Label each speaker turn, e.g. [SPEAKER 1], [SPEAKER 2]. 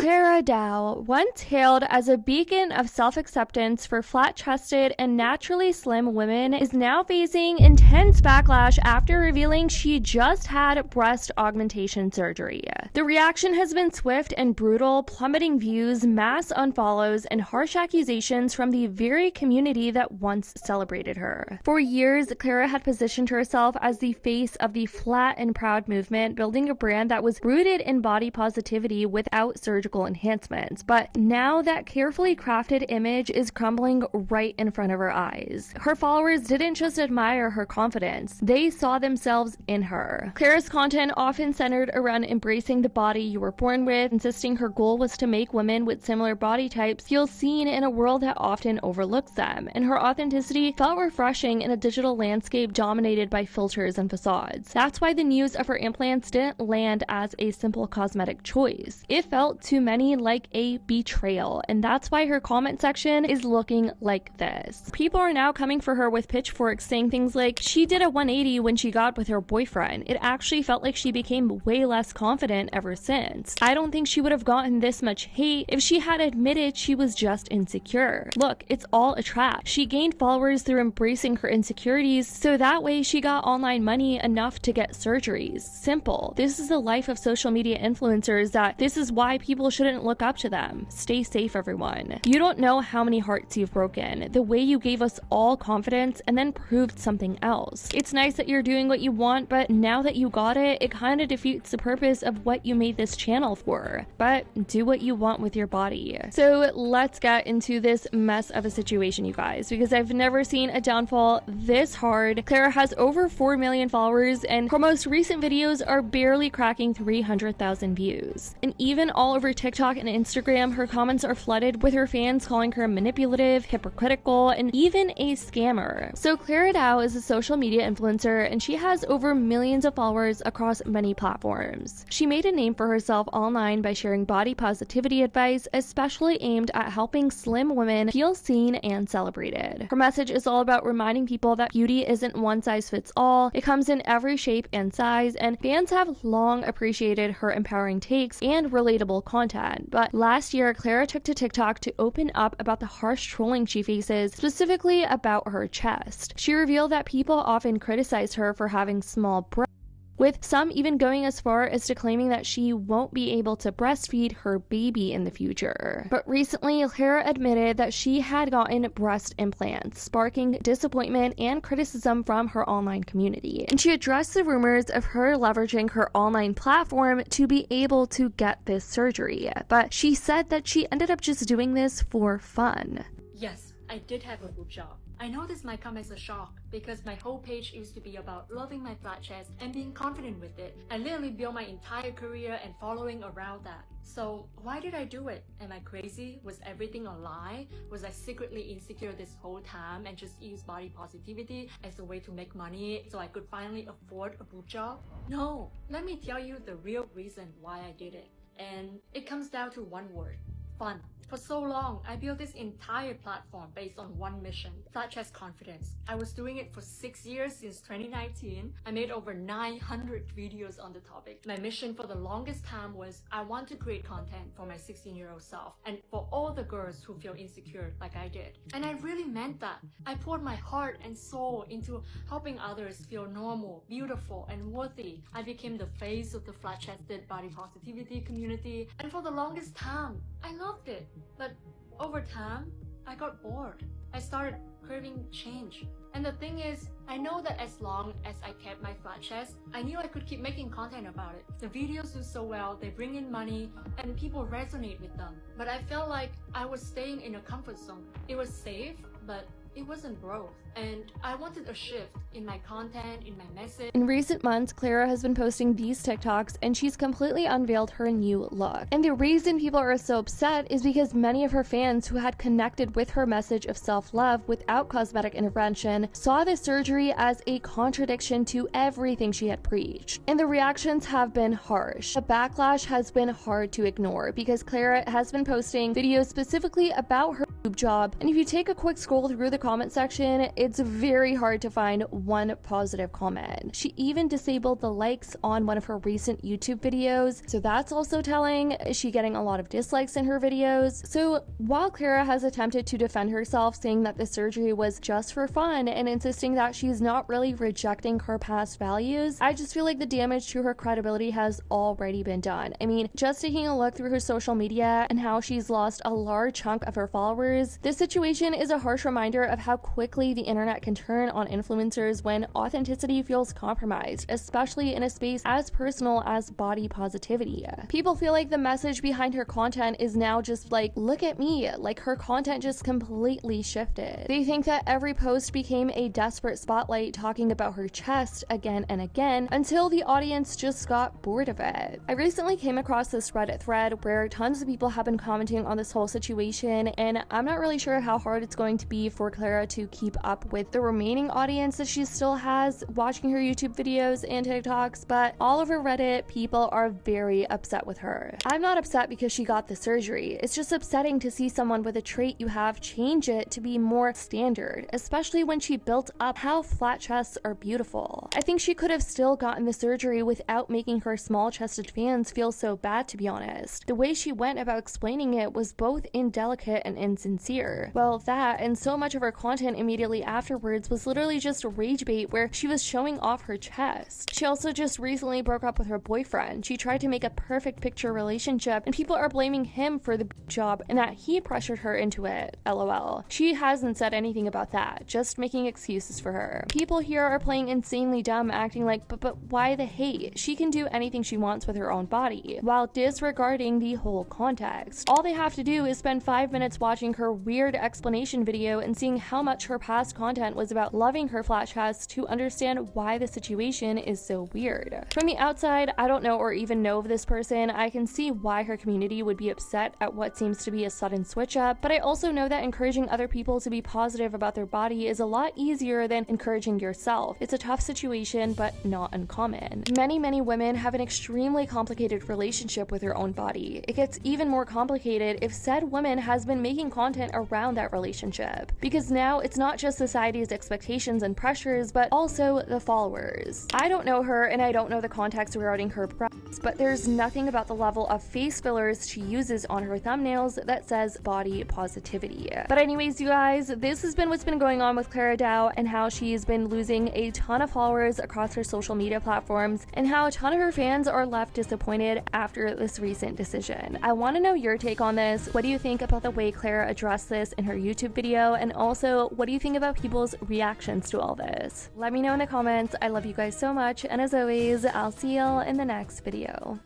[SPEAKER 1] Clara Dao, once hailed as a beacon of self-acceptance for flat-chested and naturally slim women, is now facing intense backlash after revealing she just had breast augmentation surgery. The reaction has been swift and brutal, plummeting views, mass unfollows, and harsh accusations from the very community that once celebrated her. For years, Clara had positioned herself as the face of the flat and proud movement, building a brand that was rooted in body positivity without surgical enhancements. But now that carefully crafted image is crumbling right in front of her eyes. Her followers didn't just admire her confidence, they saw themselves in her. Clara's content often centered around embracing the body you were born with, insisting her goal was to make women with similar body types feel seen in a world that often overlooks them, and her authenticity felt refreshing in a digital landscape dominated by filters and facades. That's why the news of her implants didn't land as a simple cosmetic choice. It felt to many like a betrayal, and that's why her comment section is looking like this. People are now coming for her with pitchforks saying things like, she did a 180 when she got with her boyfriend. It actually felt like she became way less confident ever since. I don't think she would have gotten this much hate if she had admitted she was just insecure. Look, it's all a trap. She gained followers through embracing her insecurities, so that way she got online money enough to get surgeries. Simple. This is the life of social media influencers, that this is why people shouldn't look up to them. Stay safe, everyone. You don't know how many hearts you've broken, the way you gave us all confidence and then proved something else. It's nice that you're doing what you want, but now that you got it, it kind of defeats the purpose of what you made this channel for. But do what you want with your body. So let's get into this mess of a situation, you guys, because I've never seen a downfall this hard. Clara has over 4 million followers, and her most recent videos are barely cracking 300,000 views. And even all over TikTok and Instagram, her comments are flooded with her fans calling her manipulative, hypocritical, and even a scammer. So Clara Dao is a social media influencer, and she has over millions of followers across many platforms. She made a name for herself online by sharing body positivity advice, especially aimed at helping slim women feel seen and celebrated. Her message is all about reminding people that beauty isn't one size fits all, it comes in every shape and size, and fans have long appreciated her empowering takes and relatable content. But last year, Clara took to TikTok to open up about the harsh trolling she faces, specifically about her chest. She revealed that people often criticize her for having small breasts, with some even going as far as to claiming that she won't be able to breastfeed her baby in the future. But recently, Clara admitted that she had gotten breast implants, sparking disappointment and criticism from her online community. And she addressed the rumors of her leveraging her online platform to be able to get this surgery. But she said that she ended up just doing this for fun.
[SPEAKER 2] Yes, I did have a boob job. I know this might come as a shock because my whole page used to be about loving my flat chest and being confident with it. I literally built my entire career and following around that. So why did I do it? Am I crazy? Was everything a lie? Was I secretly insecure this whole time and just use body positivity as a way to make money so I could finally afford a boob job? No, let me tell you the real reason why I did it. And it comes down to one word: fun. For so long, I built this entire platform based on one mission, such as confidence. I was doing it for 6 years since 2019. I made over 900 videos on the topic. My mission for the longest time was I want to create content for my 16-year-old self and for all the girls who feel insecure like I did. And I really meant that. I poured my heart and soul into helping others feel normal, beautiful, and worthy. I became the face of the flat-chested body positivity community, and for the longest time, I loved it. But over time, I got bored. I started craving change. And the thing is, I know that as long as I kept my flat chest, I knew I could keep making content about it. The videos do so well, they bring in money, and people resonate with them. But I felt like I was staying in a comfort zone. It was safe, but it wasn't growth. And I wanted a shift in my content, in my message.
[SPEAKER 1] In recent months, Clara has been posting these TikToks, and she's completely unveiled her new look. And the reason people are so upset is because many of her fans who had connected with her message of self-love without cosmetic intervention saw the surgery as a contradiction to everything she had preached. And the reactions have been harsh. The backlash has been hard to ignore because Clara has been posting videos specifically about her boob job. And if you take a quick scroll through the comment section, it's very hard to find one positive comment. She even disabled the likes on one of her recent YouTube videos, so that's also telling. Is she getting a lot of dislikes in her videos? So while Clara has attempted to defend herself, saying that the surgery was just for fun and insisting that she's not really rejecting her past values, I just feel like the damage to her credibility has already been done. I mean, just taking a look through her social media and how she's lost a large chunk of her followers, this situation is a harsh reminder of how quickly the internet can turn on influencers when authenticity feels compromised, especially in a space as personal as body positivity. People feel like the message behind her content is now just like, look at me, like her content just completely shifted. They think that every post became a desperate spotlight talking about her chest again and again until the audience just got bored of it. I recently came across this Reddit thread where tons of people have been commenting on this whole situation, and I'm not really sure how hard it's going to be for Clara to keep up with the remaining audience that she still has watching her YouTube videos and TikToks, but all over Reddit, people are very upset with her. I'm not upset because she got the surgery. It's just upsetting to see someone with a trait you have change it to be more standard, especially when she built up how flat chests are beautiful. I think she could have still gotten the surgery without making her small-chested fans feel so bad, to be honest. The way she went about explaining it was both indelicate and insincere. Well, that and so much of her content immediately afterwards was literally just rage bait where she was showing off her chest. She also just recently broke up with her boyfriend. She tried to make a perfect picture relationship and people are blaming him for the job and that he pressured her into it. LOL. She hasn't said anything about that, just making excuses for her. People here are playing insanely dumb, acting like, but why the hate? She can do anything she wants with her own body, while disregarding the whole context. All they have to do is spend 5 minutes watching her weird explanation video and seeing how much her past content was about loving her flat chest to understand why the situation is so weird. From the outside, I don't know or even know of this person. I can see why her community would be upset at what seems to be a sudden switch up, but I also know that encouraging other people to be positive about their body is a lot easier than encouraging yourself. It's a tough situation, but not uncommon. Many women have an extremely complicated relationship with their own body. It gets even more complicated if said woman has been making content around that relationship, because now it's not just society's expectations and pressures, but also the followers. I don't know her and I don't know the context regarding her breasts, but there's nothing about the level of face fillers she uses on her thumbnails that says body positivity. But anyways, you guys, this has been what's been going on with Clara Dao and how she's been losing a ton of followers across her social media platforms and how a ton of her fans are left disappointed after this recent decision. I want to know your take on this. What do you think about the way Clara addressed this in her YouTube video? And also, what do you think about people's reactions to all this? Let me know in the comments. I love you guys so much, and as always, I'll see y'all in the next video.